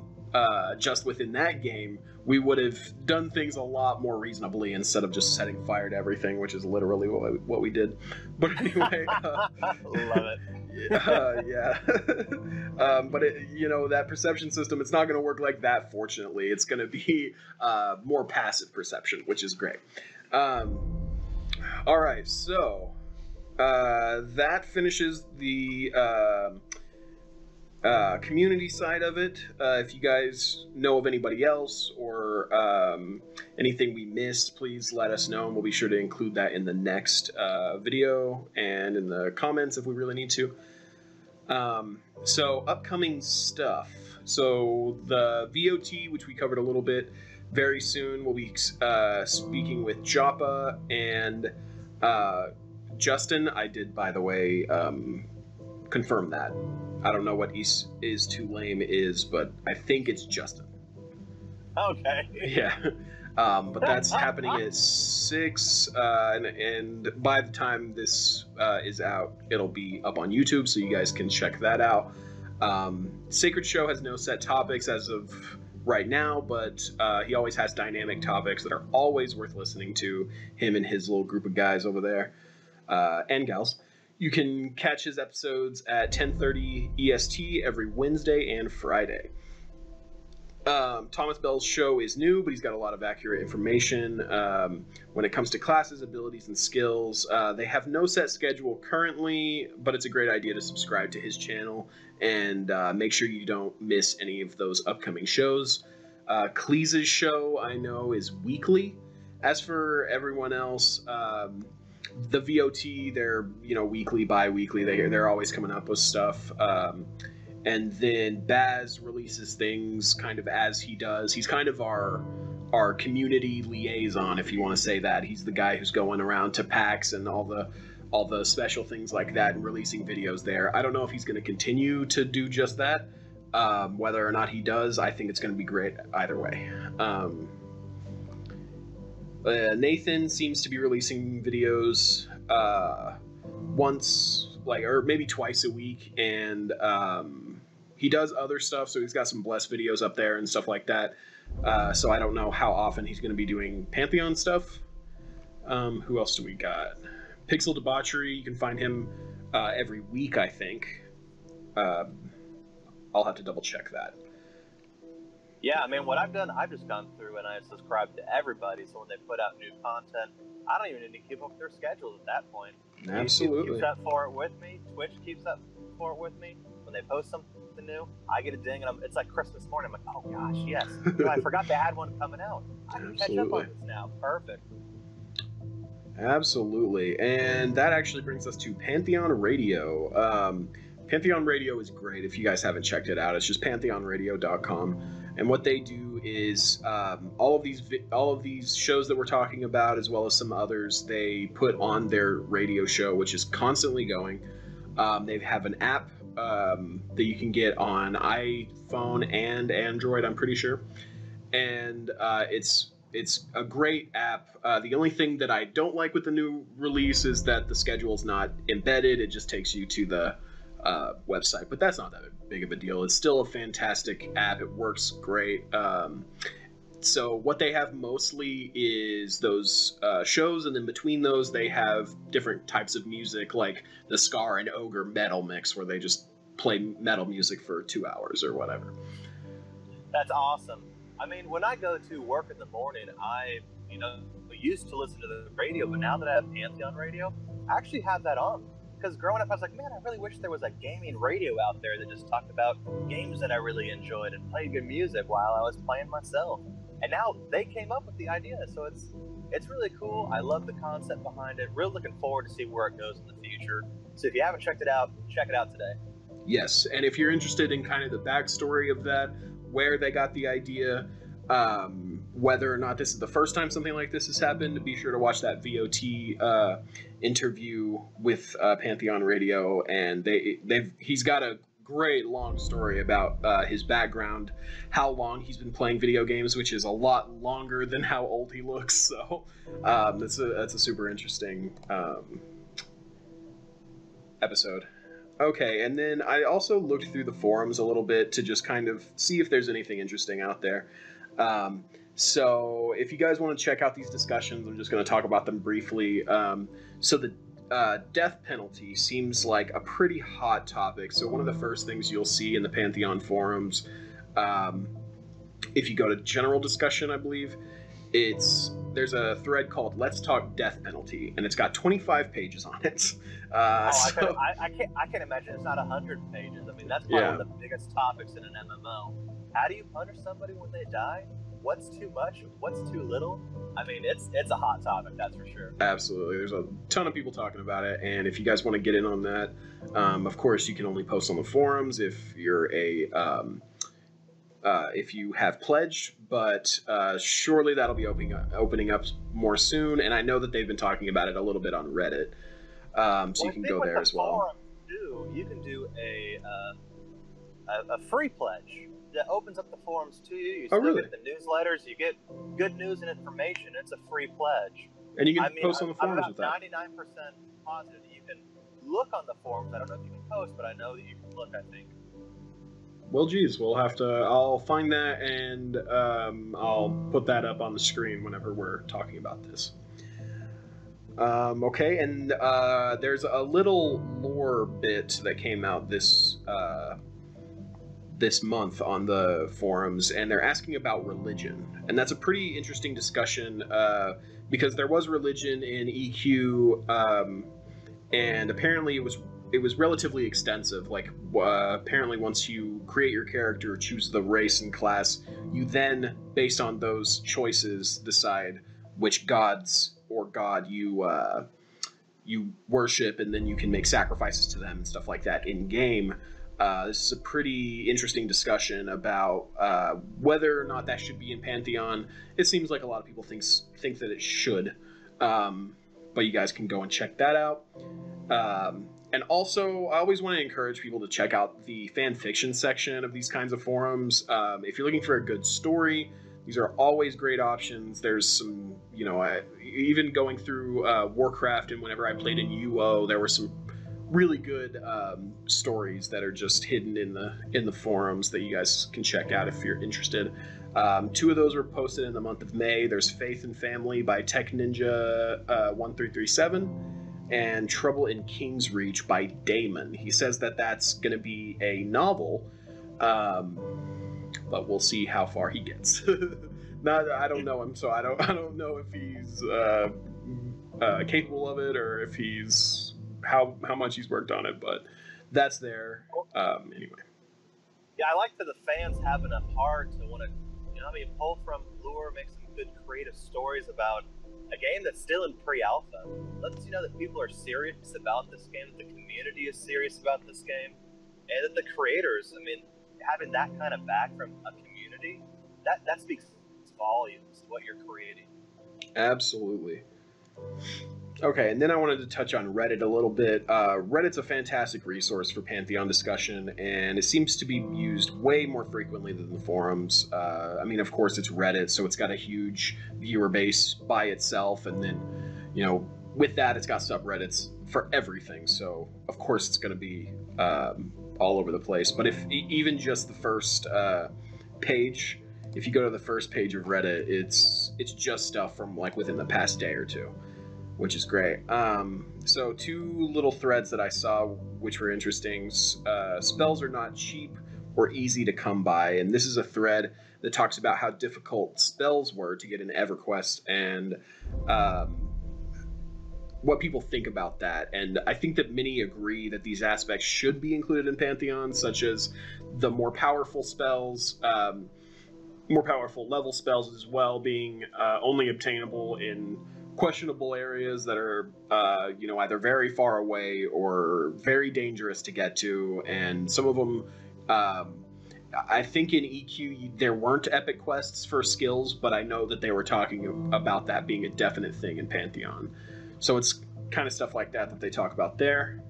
just within that game, we would have done things a lot more reasonably instead of just setting fire to everything, which is literally what we did. But anyway, love it. Yeah. But that perception system, it's not going to work like that. Fortunately, it's going to be more passive perception, which is great. All right, so that finishes the community side of it. If you guys know of anybody else or anything we missed, please let us know, and we'll be sure to include that in the next video and in the comments if we really need to. So upcoming stuff. So the VOT, which we covered a little bit, very soon we'll be speaking with Joppa and Justin. I did, by the way, confirm that. I don't know what is too lame is, but I think it's Justin. Okay. Yeah. But that's happening at 6, and by the time this is out, it'll be up on YouTube, so you guys can check that out. Sacred Show has no set topics as of right now, but he always has dynamic topics that are always worth listening to, him and his little group of guys over there, and gals. You can catch his episodes at 10:30 EST every Wednesday and Friday. Thomas Bell's show is new, but he's got a lot of accurate information when it comes to classes, abilities, and skills. They have no set schedule currently, but it's a great idea to subscribe to his channel and make sure you don't miss any of those upcoming shows. Cleese's show, I know, is weekly. As for everyone else, the VOT, they're weekly, bi-weekly. They're always coming up with stuff. And then Baz releases things kind of as he does. He's kind of our community liaison, if you want to say that. He's the guy who's going around to PAX and all the special things like that and releasing videos there. I don't know if he's going to continue to do just that. Whether or not he does, I think it's going to be great either way. Nathan seems to be releasing videos once, or maybe twice a week, and he does other stuff, so he's got some Bless videos up there and stuff like that. So I don't know how often he's going to be doing Pantheon stuff. Who else do we got? Pixel Debauchery, you can find him every week, I think. I'll have to double check that. Yeah, I mean, what I've done, I've just gone through and I subscribe to everybody, so when they put out new content, I don't even need to keep up with their schedules at that point. Absolutely. YouTube keeps up for it with me. Twitch keeps up for it with me. When they post something new, I get a ding, and it's like Christmas morning. I'm like, oh gosh, yes. I forgot they had one coming out. I can catch up on this now. Perfect. Absolutely. And that actually brings us to Pantheon Radio. Pantheon Radio is great if you guys haven't checked it out. It's just pantheonradio.com. And what they do is all of these shows that we're talking about, as well as some others, they put on their radio show, which is constantly going. They have an app that you can get on iPhone and Android, I'm pretty sure. And it's a great app. The only thing that I don't like with the new release is that the schedule's not embedded. It just takes you to the website, but that's not that big of a deal. It's still a fantastic app. It works great. So what they have mostly is those shows, and then between those they have different types of music, like the Scar and Ogre metal mix, where they just play metal music for 2 hours or whatever. That's awesome. I mean, when I go to work in the morning, I used to listen to the radio, but now that I have Pantheon Radio, I actually have that on. Because growing up, I was like, man, I really wish there was a gaming radio out there that just talked about games that I really enjoyed and played good music while I was playing myself. And now they came up with the idea, so it's really cool. I love the concept behind it. Really looking forward to see where it goes in the future. So if you haven't checked it out, check it out today. Yes, and if you're interested in kind of the backstory of that, where they got the idea, whether or not this is the first time something like this has happened, be sure to watch that VOT interview with Pantheon Radio, and he's got a great long story about his background, how long he's been playing video games, which is a lot longer than how old he looks. So that's a super interesting episode. Okay, and then I also looked through the forums a little bit to just kind of see if there's anything interesting out there. So if you guys want to check out these discussions, I'm just going to talk about them briefly. So the death penalty seems like a pretty hot topic. So one of the first things you'll see in the Pantheon forums, if you go to general discussion, I believe, there's a thread called Let's Talk Death Penalty, and it's got 25 pages on it. I can't imagine it's not 100 pages. I mean, that's probably one of the biggest topics in an MMO. How do you punish somebody when they die? What's too much? What's too little? I mean, it's a hot topic, that's for sure. Absolutely. There's a ton of people talking about it, and if you guys want to get in on that, of course, you can only post on the forums if you're if you have pledged, but surely that'll be opening up more soon, and I know that they've been talking about it a little bit on Reddit, so you can go there as well. You can do a free pledge that opens up the forums to you. You still get the newsletters, you get good news and information. It's a free pledge. And you can post on the forums with that. I'm 99% positive that you can look on the forums. I don't know if you can post, but I know that you can look, I think. Well, geez, I'll find that, and I'll put that up on the screen whenever we're talking about this. Okay, and there's a little lore bit that came out this month on the forums, and they're asking about religion. And that's a pretty interesting discussion, because there was religion in EQ, and apparently it was relatively extensive. Like, apparently once you create your character, choose the race and class, you then, based on those choices, decide which gods or god you worship, and then you can make sacrifices to them and stuff like that in game. This is a pretty interesting discussion about whether or not that should be in Pantheon. It seems like a lot of people think that it should, but you guys can go and check that out. And also, I always want to encourage people to check out the fan fiction section of these kinds of forums. If you're looking for a good story, These are always great options. There's some, you know, even going through Warcraft, and whenever I played in UO, there were some really good stories that are just hidden in the forums that you guys can check out if you're interested. 2 of those were posted in the month of May. There's Faith and Family by Tech Ninja 1337 and Trouble in King's Reach by Damon. He says that that's going to be a novel, but we'll see how far he gets. I don't know him, so I don't know if he's capable of it, or if he's how much he's worked on it. But that's there. Anyway. Yeah, I like that the fans have enough heart to want to, you know, I mean, pull from lore, make some good creative stories about a game that's still in pre-alpha. Lets you know that people are serious about this game, that the community is serious about this game, and that the creators, I mean, having that kind of back from a community, that speaks volumes to what you're creating. Absolutely. Okay, and then I wanted to touch on Reddit a little bit. Reddit's a fantastic resource for Pantheon discussion, and it seems to be used way more frequently than the forums. I mean, of course, it's Reddit, so it's got a huge viewer base by itself, and then, you know, with that, it's got subreddits for everything, so of course it's going to be all over the place. But if even just the first page, if you go to the first page of Reddit, it's just stuff from like within the past day or two, which is great. So 2 little threads that I saw which were interesting. Spells are not cheap or easy to come by, and this is a thread that talks about how difficult spells were to get in EverQuest, and what people think about that. And I think that many agree that these aspects should be included in Pantheon, such as the more powerful spells, more powerful level spells as well, being only obtainable in questionable areas that are, you know, either very far away or very dangerous to get to. And some of them, I think in EQ there weren't epic quests for skills, but I know that they were talking about that being a definite thing in Pantheon. So it's kind of stuff like that they talk about there,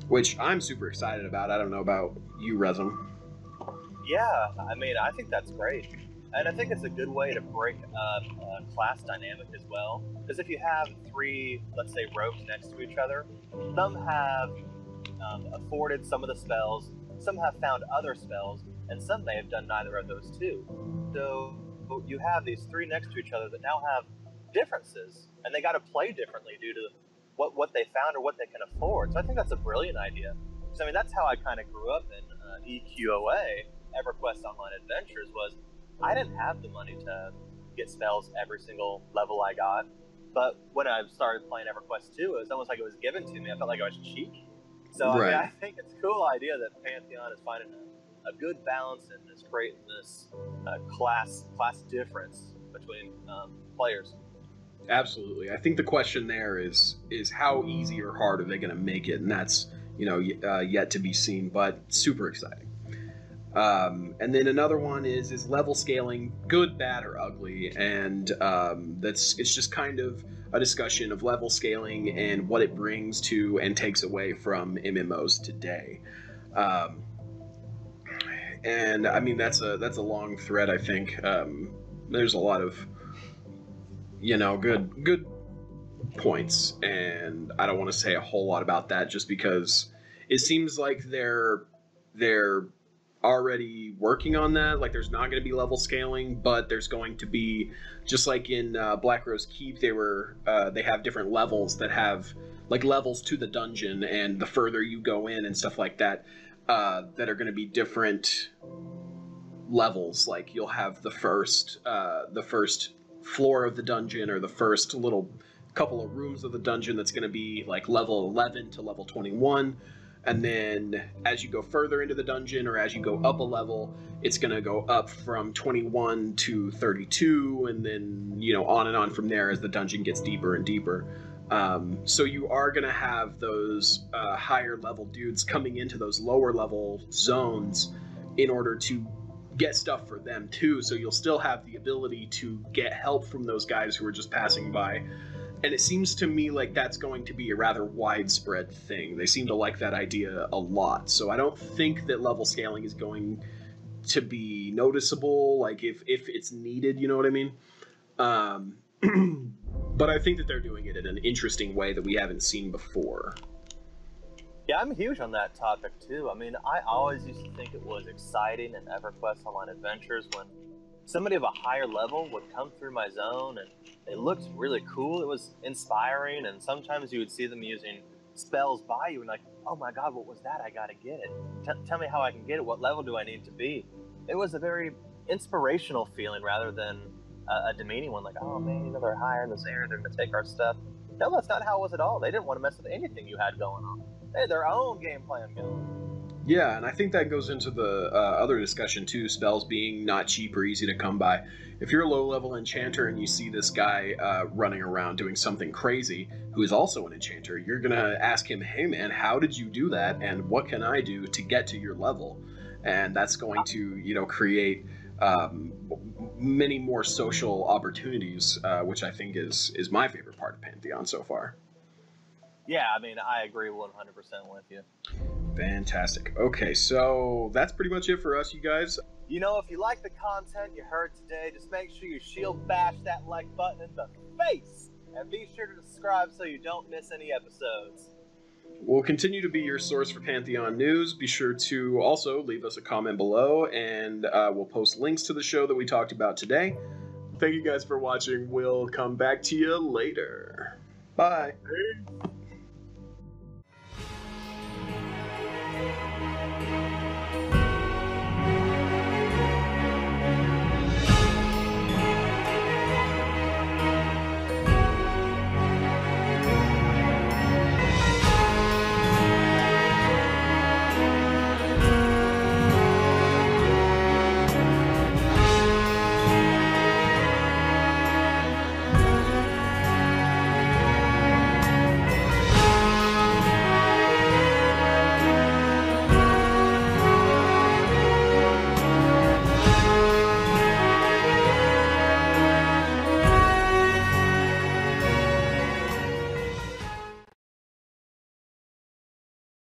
which I'm super excited about. I don't know about you, Rezum. Yeah, I mean, I think that's great. And I think it's a good way to break up class dynamic as well. Because if you have 3, let's say, rogues next to each other, some have afforded some of the spells, some have found other spells, and some may have done neither of those 2. So you have these 3 next to each other that now have differences, and they got to play differently due to what they found or what they can afford. So I think that's a brilliant idea. Because I mean, that's how I kind of grew up in EQOA, EverQuest Online Adventures, was I didn't have the money to get spells every single level I got. But when I started playing EverQuest 2, it was almost like it was given to me. I felt like I was cheeky. So right. I mean, I think it's a cool idea that Pantheon is finding a good balance in this, creating this class difference between players. Absolutely. I think the question there is how easy or hard are they going to make it, and that's, you know, yet to be seen, but super exciting. And then another one is level scaling good, bad, or ugly? And it's just kind of a discussion of level scaling and what it brings to and takes away from MMOs today. And I mean, that's a long thread. I think there's a lot of, you know, good points, and I don't want to say a whole lot about that just because it seems like they're already working on that. Like, there's not going to be level scaling, but there's going to be, just like in Black Rose Keep, they have different levels that have like levels to the dungeon, and the further you go in and stuff like that, that are going to be different levels. Like, you'll have the first floor of the dungeon, or the first little couple of rooms of the dungeon that's going to be like level 11 to level 21, and then as you go further into the dungeon, or as you go up a level, it's going to go up from 21 to 32, and then, you know, on and on from there as the dungeon gets deeper and deeper. So you are going to have those higher level dudes coming into those lower level zones in order to get stuff for them too, so you'll still have the ability to get help from those guys who are just passing by. And it seems to me like that's going to be a rather widespread thing. They seem to like that idea a lot, so I don't think that level scaling is going to be noticeable, like if it's needed, you know what I mean? But I think that they're doing it in an interesting way that we haven't seen before. Yeah, I'm huge on that topic too. I mean, I always used to think it was exciting in EverQuest Online Adventures when somebody of a higher level would come through my zone and it looked really cool. It was inspiring, and sometimes you would see them using spells by you and like, oh my god, what was that? I gotta get it. Tell me how I can get it. What level do I need to be? It was a very inspirational feeling rather than a demeaning one, like, oh man, they're higher in this area, they're gonna take our stuff. No, that's not how it was at all. They didn't want to mess with anything you had going on. They had their own game plan going. Yeah, and I think that goes into the other discussion too, spells being not cheap or easy to come by. If you're a low-level enchanter and you see this guy running around doing something crazy, who is also an enchanter, you're going to ask him, hey man, how did you do that, and what can I do to get to your level? And that's going to, you know, create many more social opportunities, which I think is my favorite part of Pantheon so far. Yeah, I mean, I agree 100% with you. Fantastic. Okay, so that's pretty much it for us, you guys. You know, if you like the content you heard today, just make sure you shield bash that like button in the face, and be sure to subscribe so you don't miss any episodes. We'll continue to be your source for Pantheon news. Be sure to also leave us a comment below, and we'll post links to the show that we talked about today. Thank you guys for watching. We'll come back to you later. Bye. Peace.